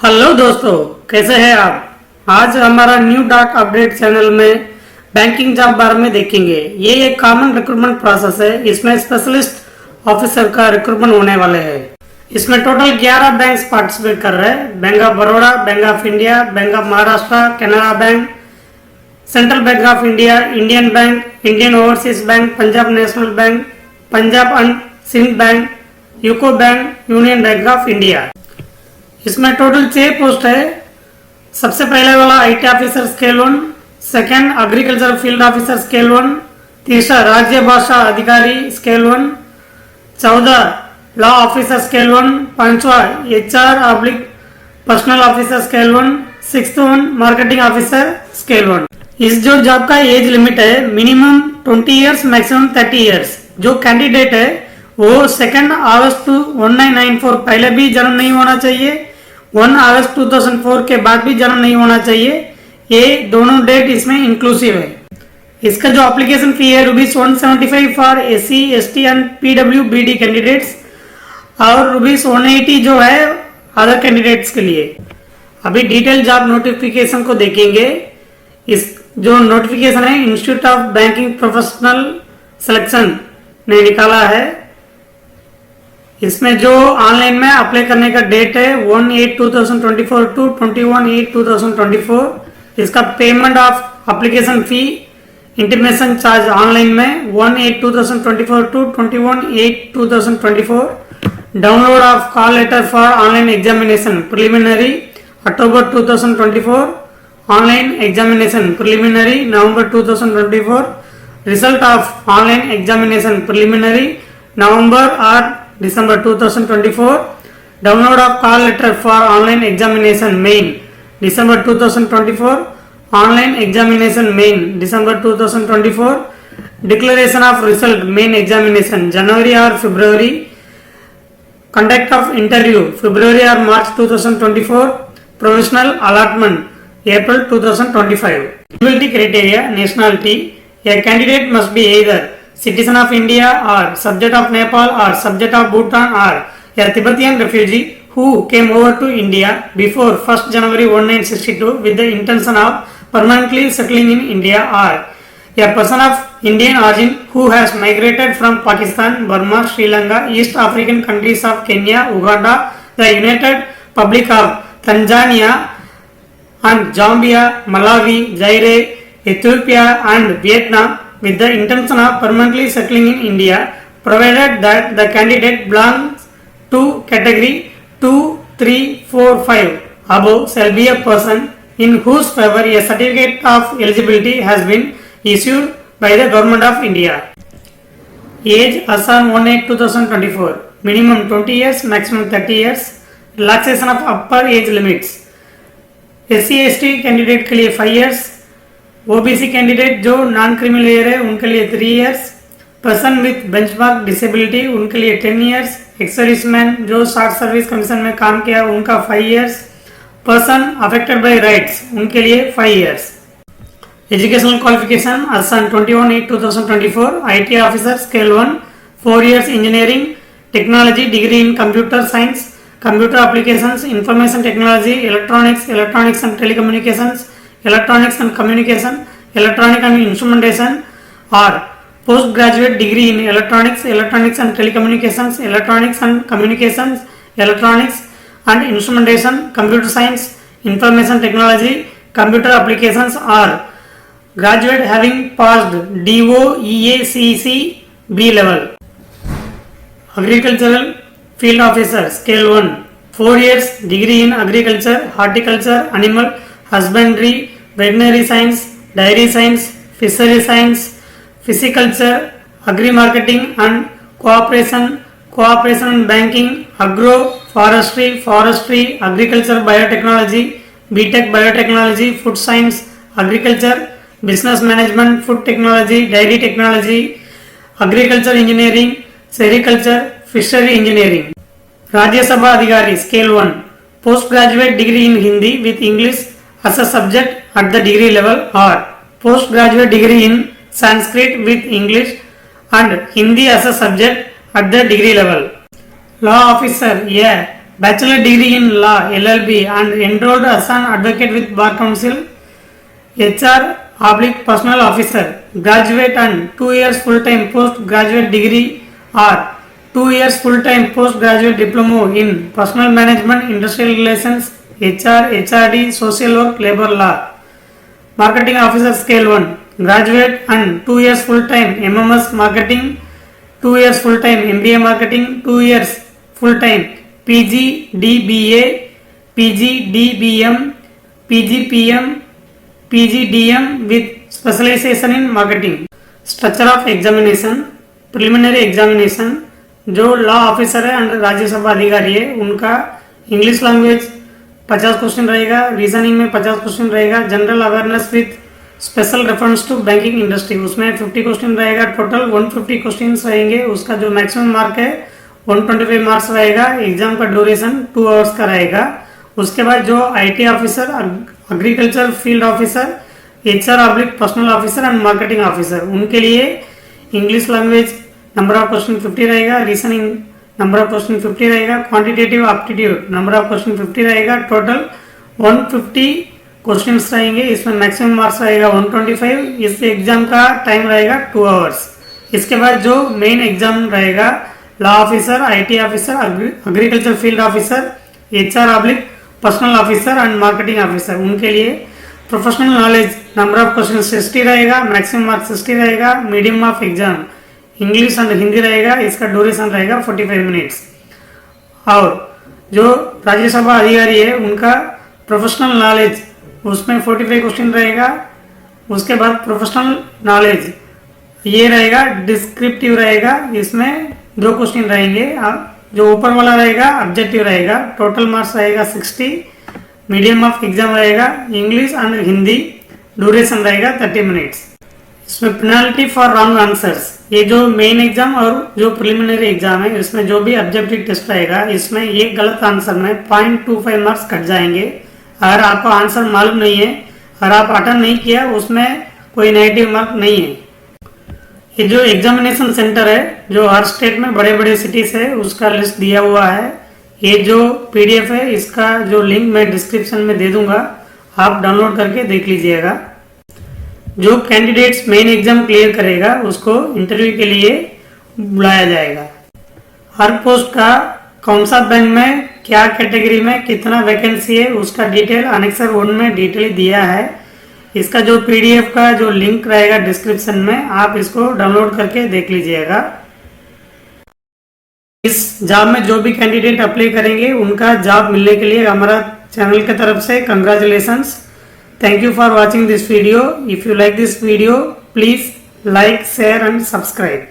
Hello दोस्तों, कैसे हैं आप। आज हमारा न्यू डॉट अपडेट चैनल में बैंकिंग जॉब बारे में देखेंगे। ये एक कॉमन रिक्रूटमेंट प्रोसेस है। इसमें स्पेशलिस्ट ऑफिसर का रिक्रूटमेंट होने वाले हैं। इसमें टोटल 11 बैंक पार्टिसिपेट कर रहे हैं। Bank of Baroda, bank of India, bank of Maharashtra, Canara bank, central bank of India, Indian bank, Indian overseas bank, Punjab national bank, Punjab and Sind bank, UCO bank, union bank of India. इसमें total 6 post है। सबसे पहले वाला IT officer scale 1, second agriculture field officer scale 1, तीसरा राज्य भाषा अधिकारी scale 1, 14 law officer scale 1, पांचवा HR/ personal officer scale 1, sixth one marketing officer scale 1। इस जो जॉब का एज लिमिट है मिनिमम 20 इयर्स, मैक्सिमम 30 इयर्स। जो कैंडिडेट है वो 2 अगस्त 1994 पहले भी जन्म नहीं होना चाहिए, 1 अगस्त 2004 के बाद भी जन्म नहीं होना चाहिए। ये दोनों डेट इसमें इंक्लूसिव है। इसका जो एप्लीकेशन फी है ₹175 for SC, ST and PWBD candidates और ₹180 जो है अदर कैंडिडेट्स के लिए। अभी डिटेल जॉब नोटिफिकेशन को देखेंगे। इस जो नोटिफिकेशन है institute of banking professional selection ने निकाला है। इसमें जो ऑनलाइन में अप्लाई करने का डेट है 1/8/2024 टू 21/8/2024। इसका payment of application fee intimation charge online में 1/8/2024 to 21/8/2024। Download of call letter for online examination preliminary October 2024, online examination preliminary November 2024, result of online examination preliminary November और December 2024, download of call letter for online examination main December 2024, online examination main December 2024, declaration of result main examination January or February, conduct of interview February or March 2024, provisional allotment April 2025. Eligibility criteria: nationality, a candidate must be either citizen of India or subject of Nepal or subject of Bhutan or a Tibetan refugee who came over to India before 1st January 1962 with the intention of permanently settling in India, or a person of Indian origin who has migrated from Pakistan, Burma, Sri Lanka, East African countries of Kenya, Uganda, the United Republic of Tanzania and Zambia, Malawi, Zaire, Ethiopia and Vietnam with the intention of permanently settling in India, provided that the candidate belongs to category 2, 3, 4, 5 above, shall be a person in whose favor a certificate of eligibility has been issued by the Government of India. Age as on 1/8/2024, minimum 20 years, maximum 30 years. Relaxation of upper age limits. SC ST candidate के लिए 5 years, OBC candidate जो non criminal layer है उनके लिए 3 years, person with benchmark disability उनके लिए 10 years, ex serviceman जो short service commission में काम किया उनका 5 years, person affected by rights उनके लिए 5 years. Educational qualification as on 21/8/2024, IT officer scale 1, 4 years engineering technology degree in computer science, computer applications, information technology, electronics and telecommunications, electronics and communication, electronic and instrumentation, or postgraduate degree in electronics and telecommunications, electronics and communications, electronics and instrumentation, computer science, information technology, computer applications, or graduate having passed DOEACC B level. Agricultural field officer scale 1, 4 years degree in agriculture, horticulture, animal husbandry, veterinary science, dairy science, fishery science, pisciculture, agri-marketing and cooperation and banking, agro, forestry, agriculture, biotechnology, BTech biotechnology, food science, agriculture, business management, food technology, dairy technology, agriculture engineering, sericulture, fishery engineering. Rajya Sabha Adhikari scale 1, postgraduate degree in Hindi with English as a subject at the degree level, or postgraduate degree in Sanskrit with English and Hindi as a subject at the degree level. Law officer, a bachelor degree in law LLB and enrolled as an advocate with bar council, HR/personal officer, graduate and 2 years full-time post-graduate degree or 2 years full-time post-graduate diploma in personal management, industrial relations, HR, HRD, social work, labor law. Marketing officer scale 1, graduate and 2 years full-time MMS marketing, 2 years full-time MBA marketing, 2 years full-time PG DBA, PG DBM, PG PM, PG DM with specialization in marketing. Structure of examination, preliminary examination, जो law officer है and Rajya Sabha अधिकारी है उनका English language 50 question रहेगा, reasoning में 50 question रहेगा, general awareness with special reference to banking industry उसमें 50 question रहेगा, टोटल 150 क्वेश्चन रहेंगे। उसका जो मैक्सिमम मार्क है 125 मार्क्स रहेगा। एग्जाम का ड्यूरेशन 2 आवर्स का रहेगा। उसके बाद जो IT officer, agriculture field officer, HR personnel officer and marketing officer, उनके लिए English language number of question 50 रहेगा, रीजनिंग नंबर ऑफ क्वेश्चन 50 रहेगा, quantitative aptitude number of question 50 रहेगा, टोटल 150 क्वेश्चंस रहेंगे। इसमें मैक्सिमम मार्क्स रहेगा 125। इस एग्जाम का टाइम रहेगा 2 आवर्स। इसके बाद जो मेन एग्जाम रहेगा law officer, IT officer, agriculture field officer, HR personnel officer and marketing officer, उनके लिए professional knowledge number of question 60 रहेगा, मैक्सिमम मार्क्स 60 रहेगा, medium of exam English and Hindi रहेगा। इसका ड्यूरेशन रहेगा 45 मिनट्स। और जो राज्यसभा अधिकारी है उनका प्रोफेशनल नॉलेज उसमें 45 क्वेश्चन रहेगा। उसके बाद प्रोफेशनल नॉलेज ये रहेगा, डिस्क्रिप्टिव रहेगा, इसमें 2 क्वेश्चन रहेंगे। जो ऊपर वाला रहेगा ऑब्जेक्टिव रहेगा, टोटल मार्क्स रहेगा 60, मीडियम ऑफ एग्जाम रहेगा इंग्लिश एंड हिंदी, ड्यूरेशन रहेगा 30 मिनट्स। इसमें पेनल्टी फॉर रॉन्ग आंसर्स, ये जो मेन एग्जाम और जो प्रिलिमिनरी एग्जाम है इसमें जो भी ऑब्जेक्टिव टेस्ट रहेगा इसमें एक गलत आंसर में 0.25 मार्क्स कट जाएंगे। अगर आपको आंसर मालूम नहीं है, अगर आप अटेंड नहीं किया उसमें कोई नेगेटिव मार्क नहीं है। ये जो एग्जामिनेशन सेंटर है जो हर स्टेट में बड़े बड़े सिटीज है उसका लिस्ट दिया हुआ है। ये जो PDF है इसका जो लिंक मैं डिस्क्रिप्शन में दे दूंगा, आप डाउनलोड करके देख लीजिएगा। जो कैंडिडेट्स मेन एग्जाम क्लियर करेगा उसको इंटरव्यू के लिए बुलाया जाएगा। हर पोस्ट का कौन सा बैंक में क्या कैटेगरी में कितना वैकेंसी है उसका डिटेल अनेक्सर 1 में डिटेल दिया है। इसका जो PDF का जो लिंक रहेगा डिस्क्रिप्शन में, आप इसको डाउनलोड करके देख लीजिएगा। इस जॉब में जो भी कैंडिडेट अप्लाई करेंगे उनका जॉब मिलने के लिए हमारा चैनल की तरफ से congratulations. Thank you for watching this video. If you like this video, please like, share and subscribe.